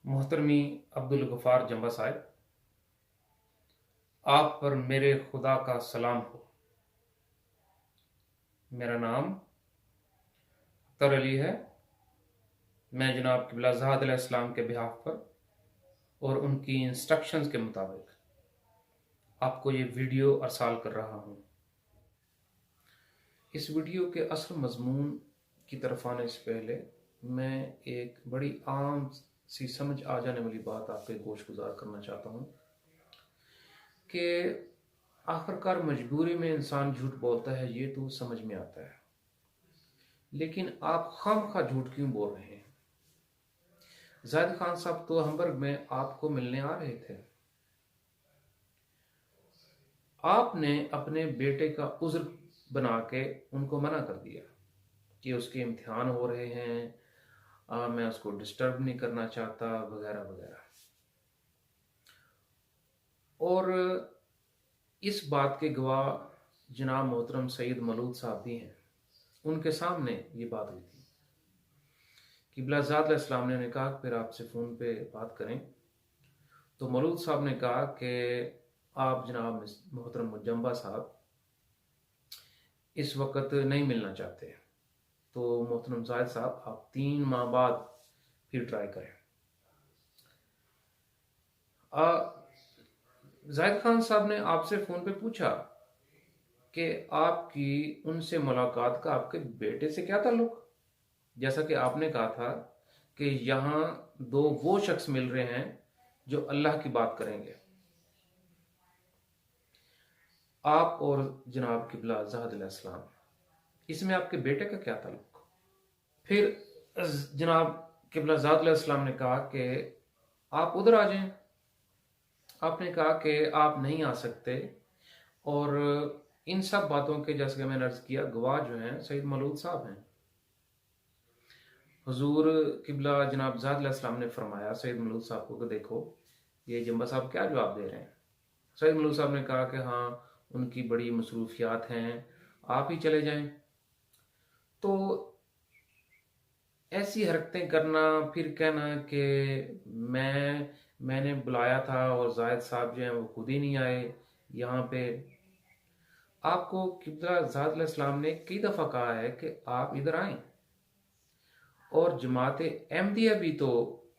मोहतरमी अब्दुल गफ़ार जंबा साहब, आप पर मेरे खुदा का सलाम हो। मेरा नाम अख्तर अली है। मैं जनाब क़िबला ज़हाद अलैहिस्सलाम के बिहाफ पर और उनकी इंस्ट्रक्शंस के मुताबिक आपको ये वीडियो अरसाल कर रहा हूँ। इस वीडियो के असल मज़मून की तरफ आने से पहले मैं एक बड़ी आम सी समझ आ जाने वाली बात आपके गोश गुजार करना चाहता हूँ कि आखिरकार मजबूरी में इंसान झूठ बोलता है, ये तो समझ में आता है, लेकिन आप खामखा झूठ क्यों बोल रहे हैं? जाहिद खान साहब तो हमबर्ग में आपको मिलने आ रहे थे। आपने अपने बेटे का उज़्र बना के उनको मना कर दिया कि उसके इम्तिहान हो रहे हैं, मैं उसको डिस्टर्ब नहीं करना चाहता, वगैरह वगैरह। और इस बात के गवाह जनाब मोहतरम सईद मलूद साहब भी हैं। उनके सामने ये बात हुई थी। क़िबला ज़ात अलैहिस्सलाम ने कहा फिर आपसे फ़ोन पे बात करें, तो मलूद साहब ने कहा कि आप जनाब मोहतरम जंबा साहब इस वक्त नहीं मिलना चाहते, तो मोहतरम जाहिद साहब आप 3 माह बाद फिर ट्राई करें। जाहिद खान साहब ने आपसे फ़ोन पे पूछा कि आपकी उनसे मुलाकात का आपके बेटे से क्या ताल्लुक। जैसा कि आपने कहा था कि यहाँ दो वो शख्स मिल रहे हैं जो अल्लाह की बात करेंगे, आप और जनाब क़िबला ज़हाद अलैहिस्सलाम, इसमें आपके बेटे का क्या ताल्लुक। फिर जनाब क़िबला ज़हाद अलैहिस्सलाम ने कहा कि आप उधर आ जाएं। आपने कहा कि आप नहीं आ सकते, और इन सब बातों के जैसे कि मैंने अर्ज़ किया गवाह जो हैं सईद मलूद साहब हैं। हुजूर क़िबला जनाब ज़हाद अलैहिस्सलाम ने फरमाया सईद मलूद साहब को कि देखो ये जंबा साहब क्या जवाब दे रहे हैं। सईद मलूद साहब ने कहा कि हाँ उनकी बड़ी मसरूफियात हैं, आप ही चले जाएं। तो ऐसी हरकतें करना, फिर कहना कि मैंने बुलाया था और जाहिद साहब जो हैं वो खुद ही नहीं आए यहाँ पे। आपको क़िबला ज़हाद अलैहिस्सलाम ने कई दफ़ा कहा है कि आप इधर आएं, और जमात अहमदिया भी तो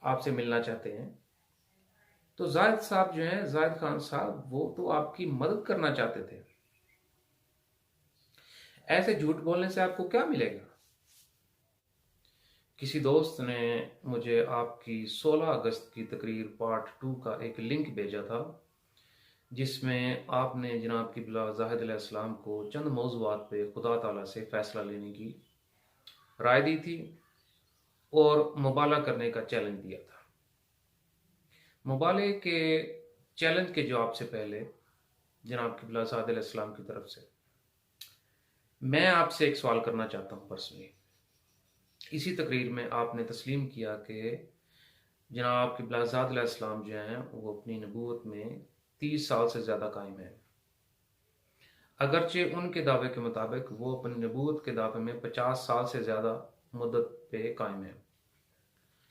आपसे मिलना चाहते हैं। तो जाहिद साहब जो हैं, जाहिद खान साहब, वो तो आपकी मदद करना चाहते थे। ऐसे झूठ बोलने से आपको क्या मिलेगा। किसी दोस्त ने मुझे आपकी 16 अगस्त की तकरीर पार्ट 2 का एक लिंक भेजा था, जिसमें आपने जनाब क़िबला ज़ाहिद अलैहिस्सलाम को चंद मौज़ूआत पे खुदा ताला से फ़ैसला लेने की राय दी थी और मुबाला करने का चैलेंज दिया था। मुबाले के चैलेंज के जवाब से पहले जनाब क़िबला ज़ाहिद अलैहिस्सलाम की तरफ से मैं आपसे एक सवाल करना चाहता हूँ पर्सनली। इसी तकरीर में आपने तस्लीम किया कि जनाब क़िबला ज़ाहिद अलैहिस्सलाम जो हैं वो अपनी नबूवत में 30 साल से ज़्यादा कायम हैं। अगरचे उनके दावे के मुताबिक वो अपनी नबूवत के दावे में 50 साल से ज़्यादा मुद्दत पे कायम हैं।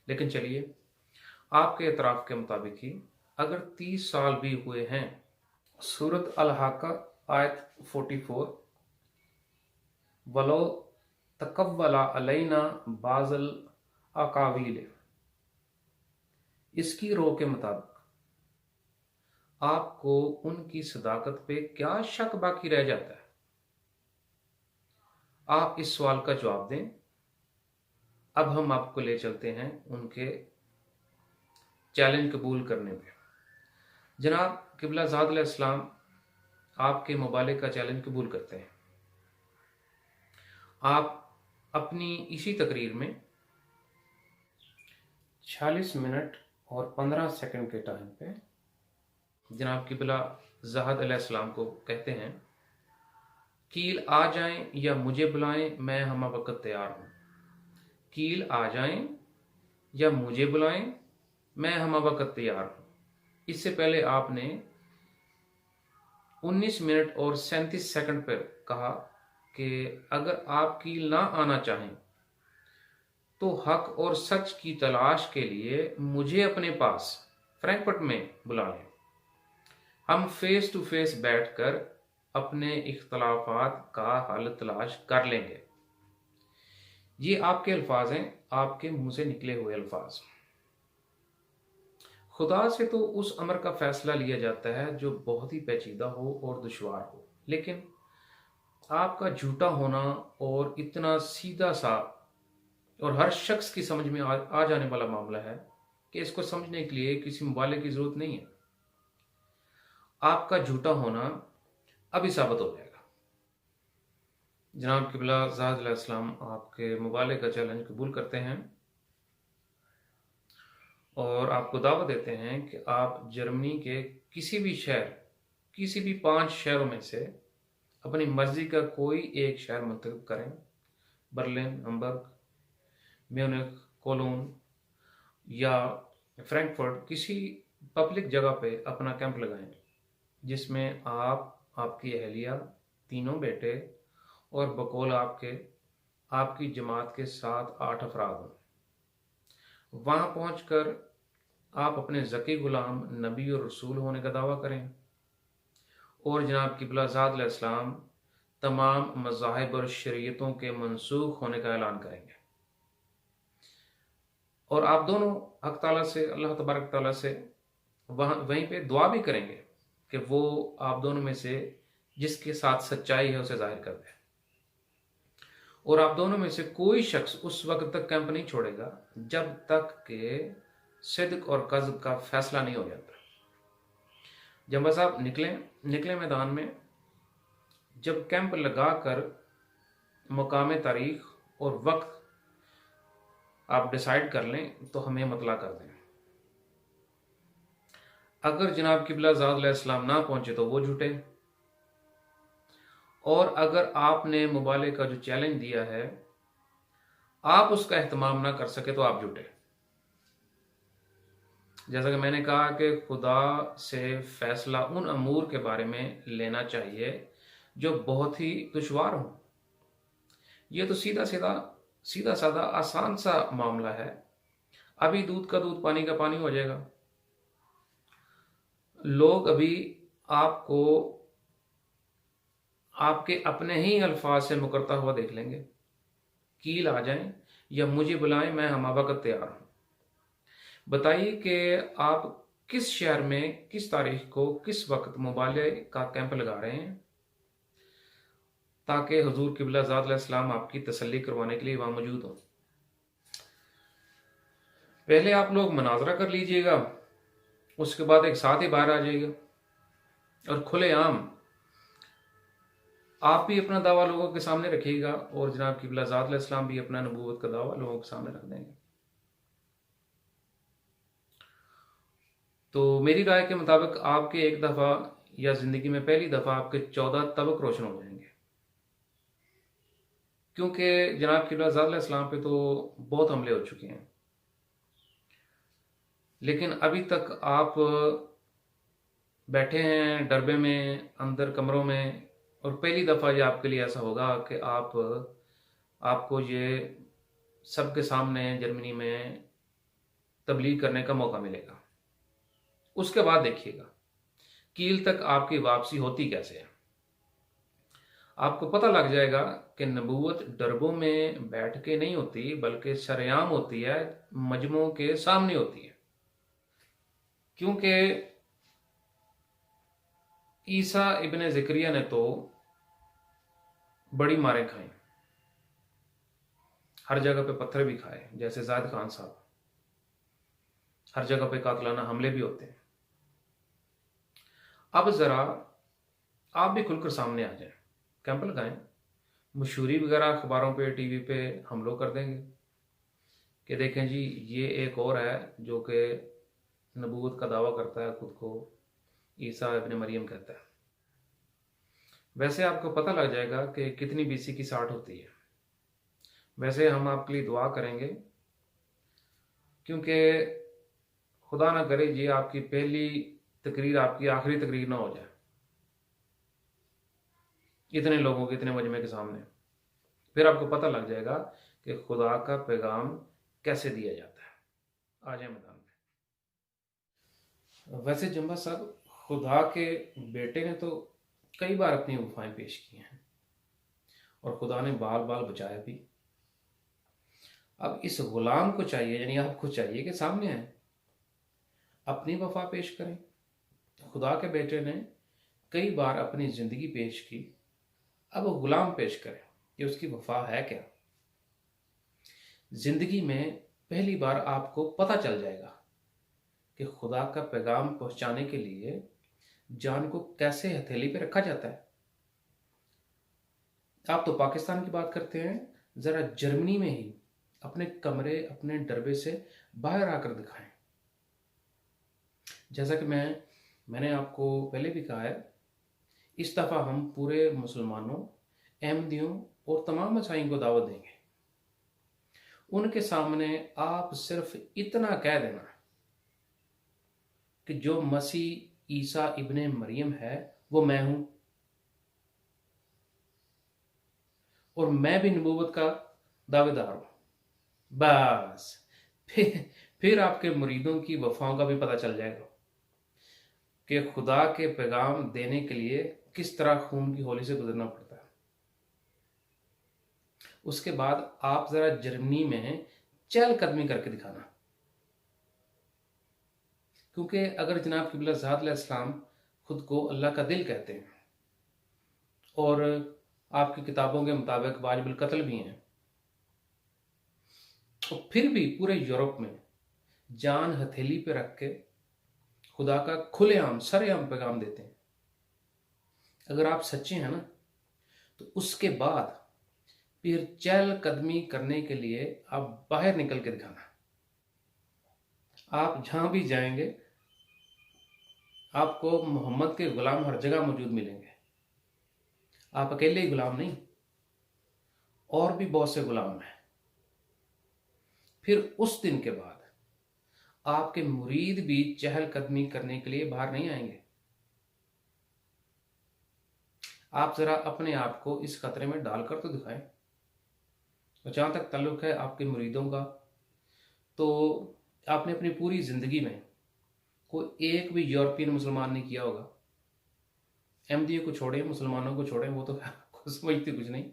लेकिन चलिए, आपके एतराफ़ के मुताबिक ही अगर 30 साल भी हुए हैं, सूरत अल-हाक़ा आयत 44, वलो तकव्वला अलैना बाज़ल अकावील, इसकी रो के मुताबिक आपको उनकी सदाकत पे क्या शक बाकी रह जाता है। आप इस सवाल का जवाब दें। अब हम आपको ले चलते हैं उनके चैलेंज कबूल करने पे। जनाब क़िबला ज़ाहिद अलैहिस्सलाम आपके मुबाले का चैलेंज कबूल करते हैं। आप अपनी इसी तकरीर में 46 मिनट और 15 सेकंड के टाइम पे जनाब क़िबला ज़ाहिद अलैहिस्सलाम को कहते हैं, कील आ जाएं या मुझे बुलाएं, मैं हम वक्त तैयार हूँ। कील आ जाएं या मुझे बुलाएं, मैं हम वक्त तैयार हूँ। इससे पहले आपने 19 मिनट और 37 सेकंड पर कहा कि अगर आप कील ना आना चाहें तो हक और सच की तलाश के लिए मुझे अपने पास फ्रैंकफर्ट में बुला लें। हम फेस टू फेस बैठकर अपने इख्तलाफात का हल तलाश कर लेंगे। ये आपके अल्फाज हैं, आपके मुंह से निकले हुए अल्फाज। खुदा से तो उस अमर का फैसला लिया जाता है जो बहुत ही पेचीदा हो और दुश्वार हो, लेकिन आपका झूठा होना और इतना सीधा सा और हर शख्स की समझ में आ जाने वाला मामला है कि इसको समझने के लिए किसी मुबाले की जरूरत नहीं है। आपका झूठा होना अभी साबित हो जाएगा। जनाब क़िबला ज़ात अलैहिस्सलाम आपके मुबाले का चैलेंज कबूल करते हैं और आपको दावत देते हैं कि आप जर्मनी के किसी भी शहर, किसी भी 5 शहरों में से अपनी मर्जी का कोई एक शहर मुंतखब करें। बर्लिन, हम्बर्ग, म्यूनिख, कोलोन या फ्रैंकफर्ट, किसी पब्लिक जगह पे अपना कैंप लगाएं जिसमें आप, आपकी अहलिया, तीनों बेटे और बकौल आपकी जमात के 7-8 अफराद हों। वहाँ पहुंचकर आप अपने ज़की गुलाम, नबी और रसूल होने का दावा करें और जनाब क़िबला ज़ात अलैहिस्सलाम तमाम मज़ाहिब और शरीयतों के मनसूख होने का ऐलान करेंगे। और आप दोनों हक ताला से, अल्लाह तबारक ताला से वहीं पे दुआ भी करेंगे कि वो आप दोनों में से जिसके साथ सच्चाई है उसे जाहिर कर दे। और आप दोनों में से कोई शख्स उस वक्त तक कैंप नहीं छोड़ेगा जब तक कि सिद्क और कज़्ब का फैसला नहीं हो जाता। जब बस आप निकले मैदान में, जब कैंप लगाकर मुकाम, तारीख और वक्त आप डिसाइड कर लें तो हमें मतला कर दें। अगर जनाब क़िबला ज़ात अलैहिस्सलाम ना पहुंचे तो वो झूठे, और अगर आपने मुबाले का जो चैलेंज दिया है आप उसका एहतमाम ना कर सके तो आप झूठे। जैसा कि मैंने कहा कि खुदा से फैसला उन अमूर के बारे में लेना चाहिए जो बहुत ही दुश्वार हो। ये तो सीधा साधा आसान सा मामला है। अभी दूध का दूध, पानी का पानी हो जाएगा। लोग अभी आपको आपके अपने ही अल्फाज से मुकरता हुआ देख लेंगे। कील आ जाएं या मुझे बुलाएं, मैं हम वक्त तैयार हूं। बताइए कि आप किस शहर में, किस तारीख को, किस वक्त मुबाले का कैंप लगा रहे हैं ताकि हुजूर क़िबला ज़ात अलैहिस्सलाम आपकी तसल्ली करवाने के लिए वहां मौजूद हों। पहले आप लोग मनाजरा कर लीजिएगा, उसके बाद एक साथ ही बाहर आ जाइएगा और खुलेआम आप भी अपना दावा लोगों के सामने रखिएगा और जनाब क़िबला ज़ात अलैहिस्सलाम भी अपना नबूवत का दावा लोगों के सामने रख देंगे। तो मेरी राय के मुताबिक आपके एक दफ़ा या ज़िंदगी में पहली दफ़ा आपके 14 तबक रोशन हो जाएंगे, क्योंकि जनाब क़िबला ज़ात अलैहिस्सलाम पे तो बहुत हमले हो चुके हैं, लेकिन अभी तक आप बैठे हैं डरबे में, अंदर कमरों में, और पहली दफ़ा ये आपके लिए ऐसा होगा कि आपको ये सबके सामने जर्मनी में तबलीग करने का मौका मिलेगा। उसके बाद देखिएगा कील तक आपकी वापसी होती कैसे है। आपको पता लग जाएगा कि नबूवत डरबों में बैठ के नहीं होती, बल्कि सरेआम होती है, मजमों के सामने होती है। क्योंकि ईसा इब्ने ज़करिया ने तो बड़ी मारें खाई, हर जगह पे पत्थर भी खाए, जैसे जायद खान साहब। हर जगह पे कातलाना हमले भी होते हैं। अब जरा आप भी खुलकर सामने आ जाएं, कैंप लगाएं, मशहूरी वगैरह अखबारों पे, टीवी पे हम लोग कर देंगे कि देखें जी ये एक और है जो कि नबूवत का दावा करता है, खुद को ईसा इब्ने मरियम कहता है। वैसे आपको पता लग जाएगा कि कितनी BC की 60 होती है। वैसे हम आपके लिए दुआ करेंगे, क्योंकि खुदा ना करे ये आपकी पहली तकरीर आपकी आखिरी तकरीर ना हो जाए इतने लोगों के, इतने मजमे के सामने। फिर आपको पता लग जाएगा कि खुदा का पैगाम कैसे दिया जाता है। आ जाए मैदान में। वैसे जम्बा साहब, खुदा के बेटे ने तो कई बार अपनी वफाएं पेश की हैं और खुदा ने बाल बाल बचाया भी। अब इस गुलाम को चाहिए, यानी आपको चाहिए कि सामने आए, अपनी वफा पेश करें। खुदा के बेटे ने कई बार अपनी जिंदगी पेश की, अब वो गुलाम पेश करें कि उसकी वफा है क्या। जिंदगी में पहली बार आपको पता चल जाएगा कि खुदा का पैगाम पहुंचाने के लिए जान को कैसे हथेली पे रखा जाता है। आप तो पाकिस्तान की बात करते हैं, जरा जर्मनी में ही अपने कमरे, अपने डरबे से बाहर आकर दिखाएं। जैसा कि मैंने आपको पहले भी कहा है, इस दफ़ा हम पूरे मुसलमानों, अहमदियों और तमाम ईसाइयों को दावत देंगे। उनके सामने आप सिर्फ इतना कह देना कि जो मसीह ईसा इब्ने मरियम है वो मैं हूं, और मैं भी नबूवत का दावेदार हूं। बस फिर आपके मुरीदों की वफाओं का भी पता चल जाएगा कि खुदा के पैगाम देने के लिए किस तरह खून की होली से गुजरना पड़ता है। उसके बाद आप जरा जर्मनी में चहलकदमी करके दिखाना, क्योंकि अगर जनाब क़िबला ज़ात अलैहिस्सलाम खुद को अल्लाह का दिल कहते हैं और आपकी किताबों के मुताबिक वाजिबुल कत्ल भी हैं, तो फिर भी पूरे यूरोप में जान हथेली पे रख के खुदा का खुलेआम सरेआम पैगाम देते हैं। अगर आप सच्चे हैं ना, तो उसके बाद फिर चहलकदमी करने के लिए आप बाहर निकल के दिखाना। आप जहां भी जाएंगे आपको मोहम्मद के गुलाम हर जगह मौजूद मिलेंगे। आप अकेले ही गुलाम नहीं, और भी बहुत से गुलाम हैं। फिर उस दिन के बाद आपके मुरीद भी चहलकदमी करने के लिए बाहर नहीं आएंगे। आप जरा अपने आप को इस खतरे में डालकर तो दिखाएं। और जहां तक ताल्लुक है आपके मुरीदों का, तो आपने अपनी पूरी जिंदगी में कोई एक भी यूरोपियन मुसलमान नहीं किया होगा। अहमदियों को छोड़ें, मुसलमानों को छोड़ें, वो तो समझते कुछ नहीं।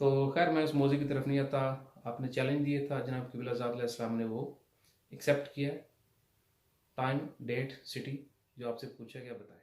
तो खैर मैं उस मौजू की तरफ नहीं आता। आपने चैलेंज दिया था, जनाब क़िबला ज़ात अलैहिस्सलाम ने वो एक्सेप्ट किया। टाइम, डेट, सिटी जो आपसे पूछा गया बताएं।